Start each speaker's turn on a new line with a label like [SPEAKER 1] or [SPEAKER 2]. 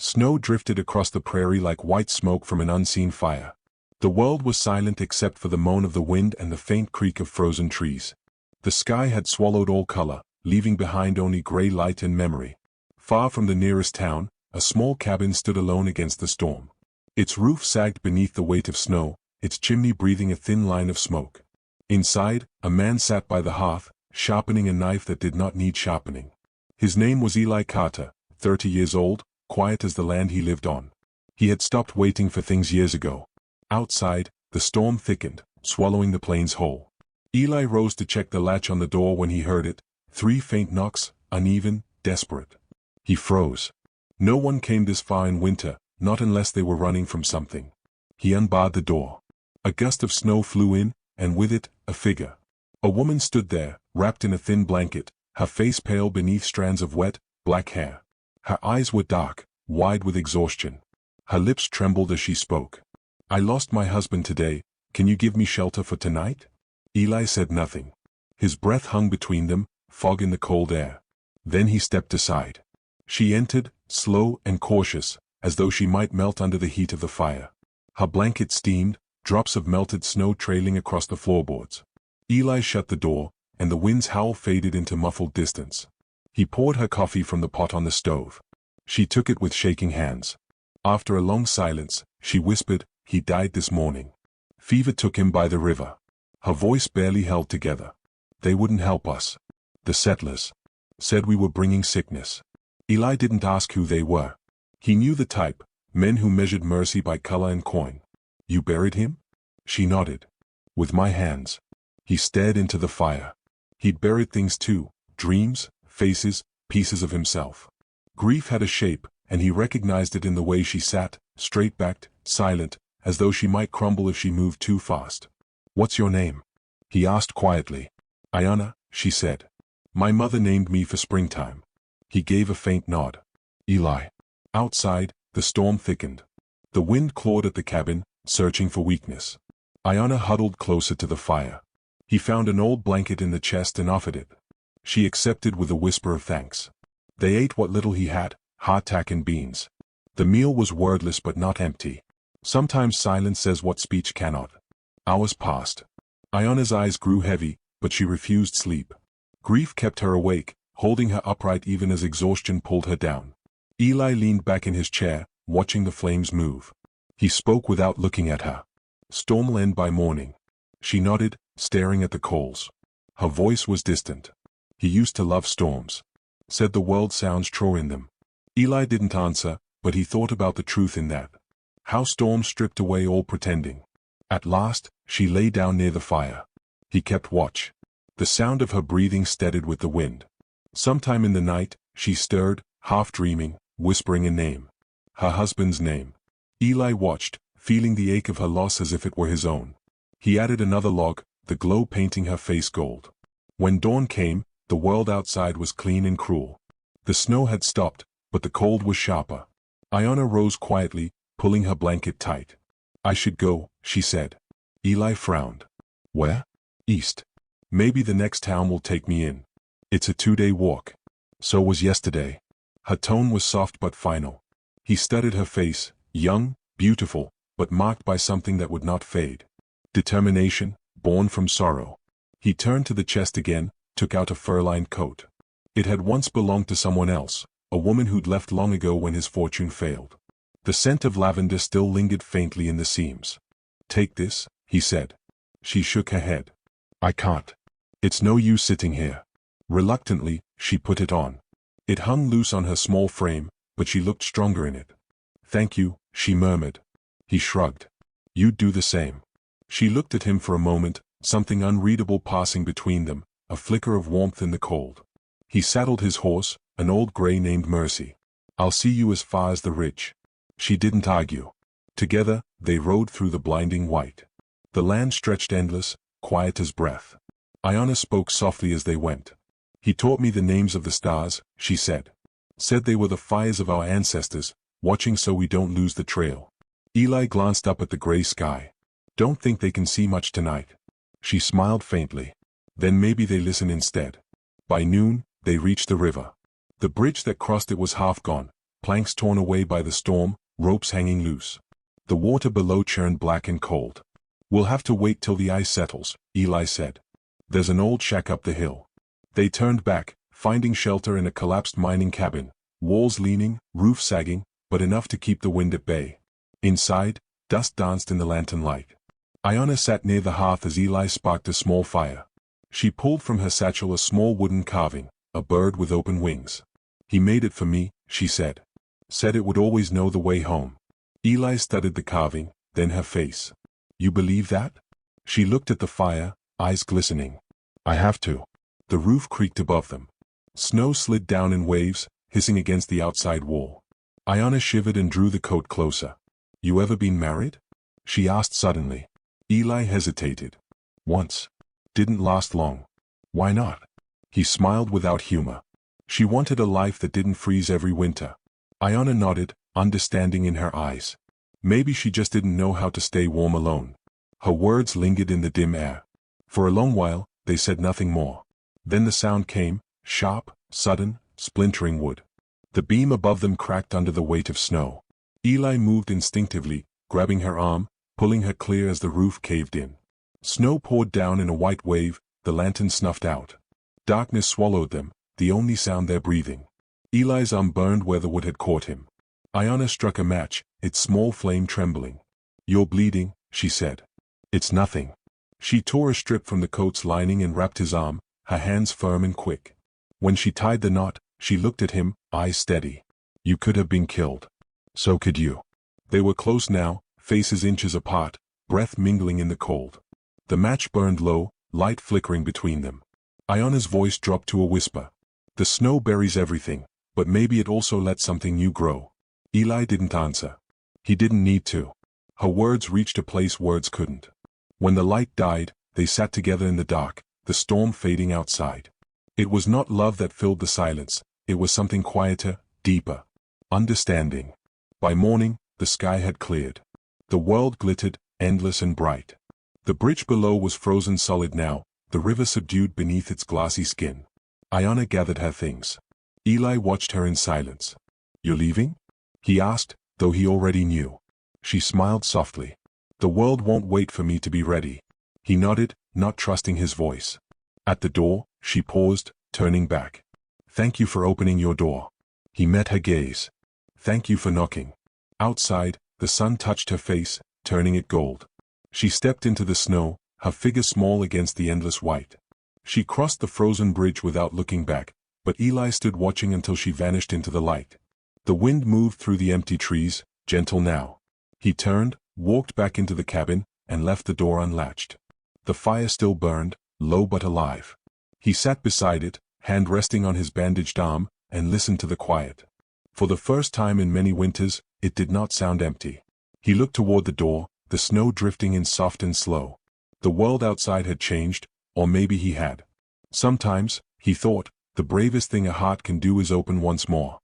[SPEAKER 1] Snow drifted across the prairie like white smoke from an unseen fire. The world was silent except for the moan of the wind and the faint creak of frozen trees. The sky had swallowed all color, leaving behind only gray light and memory. Far from the nearest town, a small cabin stood alone against the storm. Its roof sagged beneath the weight of snow, its chimney breathing a thin line of smoke. Inside, a man sat by the hearth, sharpening a knife that did not need sharpening. His name was Eli Carter, 30 years old, quiet as the land he lived on. He had stopped waiting for things years ago. Outside, the storm thickened, swallowing the plains whole. Eli rose to check the latch on the door when he heard it, 3 faint knocks, uneven, desperate. He froze. No one came this far in winter, not unless they were running from something. He unbarred the door. A gust of snow flew in, and with it, a figure. A woman stood there, wrapped in a thin blanket, her face pale beneath strands of wet, black hair. Her eyes were dark, wide with exhaustion. Her lips trembled as she spoke. "I lost my husband today, can you give me shelter for tonight?" Eli said nothing. His breath hung between them, fog in the cold air. Then he stepped aside. She entered, slow and cautious, as though she might melt under the heat of the fire. Her blanket steamed, drops of melted snow trailing across the floorboards. Eli shut the door, and the wind's howl faded into muffled distance. He poured her coffee from the pot on the stove. She took it with shaking hands. After a long silence, she whispered, "He died this morning. Fever took him by the river." Her voice barely held together. "They wouldn't help us. The settlers said we were bringing sickness." Eli didn't ask who they were. He knew the type, men who measured mercy by color and coin. "You buried him?" She nodded. "With my hands." He stared into the fire. He'd buried things too, dreams, faces, pieces of himself. Grief had a shape, and he recognized it in the way she sat, straight-backed, silent, as though she might crumble if she moved too fast. "What's your name?" he asked quietly. "Ayanna," she said. "My mother named me for springtime." He gave a faint nod. "Eli." Outside, the storm thickened. The wind clawed at the cabin, searching for weakness. Ayanna huddled closer to the fire. He found an old blanket in the chest and offered it. She accepted with a whisper of thanks. They ate what little he had, hardtack and beans. The meal was wordless but not empty. Sometimes silence says what speech cannot. Hours passed. Ayanna's eyes grew heavy, but she refused sleep. Grief kept her awake, holding her upright even as exhaustion pulled her down. Eli leaned back in his chair, watching the flames move. He spoke without looking at her. "Storm'll end by morning." She nodded, staring at the coals. Her voice was distant. "He used to love storms. Said the world sounds true in them." Eli didn't answer, but he thought about the truth in that. How storms stripped away all pretending. At last, she lay down near the fire. He kept watch. The sound of her breathing steadied with the wind. Sometime in the night, she stirred, half dreaming, whispering a name. Her husband's name. Eli watched, feeling the ache of her loss as if it were his own. He added another log, the glow painting her face gold. When dawn came, the world outside was clean and cruel. The snow had stopped, but the cold was sharper. Ayanna rose quietly, pulling her blanket tight. "I should go," she said. Eli frowned. "Where?" "East. Maybe the next town will take me in. It's a 2-day walk." So was yesterday. Her tone was soft but final. He studied her face, young, beautiful, but marked by something that would not fade. Determination, born from sorrow. He turned to the chest again, took out a fur-lined coat. It had once belonged to someone else, a woman who'd left long ago when his fortune failed. The scent of lavender still lingered faintly in the seams. "Take this," he said. She shook her head. "I can't. It's no use sitting here." Reluctantly, she put it on. It hung loose on her small frame, but she looked stronger in it. "Thank you," she murmured. He shrugged. "You'd do the same." She looked at him for a moment, something unreadable passing between them, a flicker of warmth in the cold. He saddled his horse, an old gray named Mercy. "I'll see you as far as the ridge." She didn't argue. Together, they rode through the blinding white. The land stretched endless, quiet as breath. Ayanna spoke softly as they went. "He taught me the names of the stars," she said. "Said they were the fires of our ancestors, watching so we don't lose the trail." Eli glanced up at the gray sky. "Don't think they can see much tonight." She smiled faintly. "Then maybe they listen instead." By noon, they reached the river. The bridge that crossed it was half gone, planks torn away by the storm, ropes hanging loose. The water below churned black and cold. "We'll have to wait till the ice settles," Eli said. "There's an old shack up the hill." They turned back, finding shelter in a collapsed mining cabin, walls leaning, roof sagging, but enough to keep the wind at bay. Inside, dust danced in the lantern light. Iona sat near the hearth as Eli sparked a small fire. She pulled from her satchel a small wooden carving, a bird with open wings. "He made it for me," she said. "Said it would always know the way home." Eli studied the carving, then her face. "You believe that?" She looked at the fire, eyes glistening. "I have to." The roof creaked above them. Snow slid down in waves, hissing against the outside wall. Iona shivered and drew the coat closer. "You ever been married?" she asked suddenly. Eli hesitated. "Once. Didn't last long." "Why not?" He smiled without humor. She wanted a life that didn't freeze every winter. Iona nodded, understanding in her eyes. Maybe she just didn't know how to stay warm alone. Her words lingered in the dim air. For a long while, they said nothing more. Then the sound came, sharp, sudden, splintering wood. The beam above them cracked under the weight of snow. Eli moved instinctively, grabbing her arm, pulling her clear as the roof caved in. Snow poured down in a white wave, the lantern snuffed out. Darkness swallowed them, the only sound their breathing. Eli's arm burned where the wood had caught him. Iona struck a match, its small flame trembling. "You're bleeding," she said. "It's nothing." She tore a strip from the coat's lining and wrapped his arm, her hands firm and quick. When she tied the knot, she looked at him, eyes steady. "You could have been killed. So could you." They were close now, faces inches apart, breath mingling in the cold. The match burned low, light flickering between them. Iona's voice dropped to a whisper. "The snow buries everything, but maybe it also lets something new grow." Eli didn't answer. He didn't need to. Her words reached a place words couldn't. When the light died, they sat together in the dark, the storm fading outside. It was not love that filled the silence, it was something quieter, deeper. Understanding. By morning, the sky had cleared. The world glittered, endless and bright. The bridge below was frozen solid now, the river subdued beneath its glassy skin. Iona gathered her things. Eli watched her in silence. "You're leaving?" he asked, though he already knew. She smiled softly. "The world won't wait for me to be ready." He nodded, not trusting his voice. At the door, she paused, turning back. "Thank you for opening your door." He met her gaze. "Thank you for knocking." Outside, the sun touched her face, turning it gold. She stepped into the snow, her figure small against the endless white. She crossed the frozen bridge without looking back, but Eli stood watching until she vanished into the light. The wind moved through the empty trees, gentle now. He turned, walked back into the cabin, and left the door unlatched. The fire still burned, low but alive. He sat beside it, hand resting on his bandaged arm, and listened to the quiet. For the first time in many winters, it did not sound empty. He looked toward the door, the snow drifting in soft and slow. The world outside had changed, or maybe he had. Sometimes, he thought, the bravest thing a heart can do is open once more.